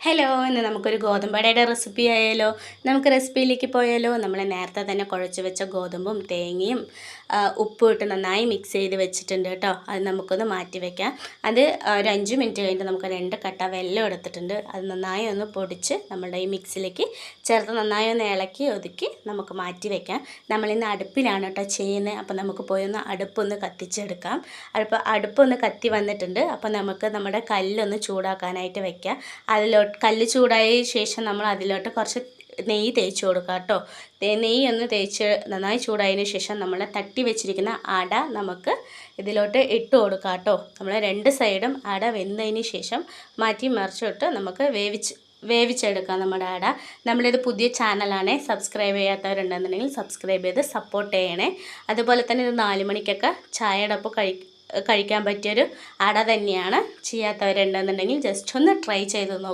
Hello, ഇന്ന് നമുക്കൊരു ഗോതമ്പടയുടെ recipe ആയാലോ? നമുക്ക് റെസിപ്പിയിലേക്ക് പോയാലോ? നമ്മൾ നേരത്തെ തന്നെ കുഴച്ച് വെച്ച ഗോതമ്പും തേങ്ങയും ഉപ്പും ഇട്ട് നന്നായി മിക്സ് ചെയ്ത് വെച്ചിട്ടുണ്ട് കേട്ടോ. അത് നമുക്കൊന്ന് മാറ്റി വയ്ക്കാം. അത് ഒരു 5 മിനിറ്റ് കഴിഞ്ഞിട്ട് നമുക്ക് 2 കട്ട വെല്ലം എടുത്തിട്ടുണ്ട്. അത് നന്നായി ഒന്ന് പൊടിച്ച് നമ്മുടെ ഈ മിക്സിലേക്ക് ചേർത്ത് നന്നായി ഒന്ന് ഇളക്കി ഒതുക്കി നമുക്ക് മാറ്റി വയ്ക്കാം. നമ്മളിന്ന് അടുപ്പിലാണ് കേട്ടോ ചെയ്യുന്നത്. അപ്പോൾ നമുക്ക് പോയി ഒന്ന് അടുപ്പൊന്ന് കത്തിച്ചെടുക്കാം. അടുപ്പൊന്ന് കത്തി വന്നിട്ടുണ്ട്. അപ്പോൾ നമുക്ക് നമ്മുടെ കല്ലൊന്ന് ചൂടാക്കാനായിട്ട് വയ്ക്കാം. കല്ല് ചൂടായ ശേഷം നമ്മൾ അതിലോട്ട് കുറച്ച് നെയ്യ് തേച്ച് കൊടുക്കുക കേട്ടോ. നെയ്യ് ഒന്ന് തേച്ച് നന്നായി ചൂടായതിന് ശേഷം നമ്മൾ തട്ടി വെച്ചിരിക്കുന്ന അട നമുക്ക് ഇതിലോട്ട് ഇട്ട് കൊടുക്കുക കേട്ടോ. നമ്മൾ 2 സൈഡും അട വെന്തതിന് ശേഷം മാറ്റി മറിച്ചിട്ട് നമുക്ക് വേവിച്ചെടുക്കാം നമ്മുടെ അട. നമ്മളിത് പുതിയ ചാനലാണ്, സബ്സ്ക്രൈബ് ചെയ്യാത്തവരുണ്ടെന്നുണ്ടെങ്കിൽ സബ്സ്ക്രൈബ് ചെയ്ത് സപ്പോർട്ട് ചെയ്യണേ. അതുപോലെ തന്നെ ഇത് 4 മണിക്കൊക്കെ ചായയുടെ ഒപ്പം കഴിക്കാൻ പറ്റിയൊരു അട തന്നെയാണ്. ചെയ്യാത്തവരുണ്ടെന്നുണ്ടെങ്കിൽ ജസ്റ്റ് ഒന്ന് ട്രൈ ചെയ്ത് നോക്കുക.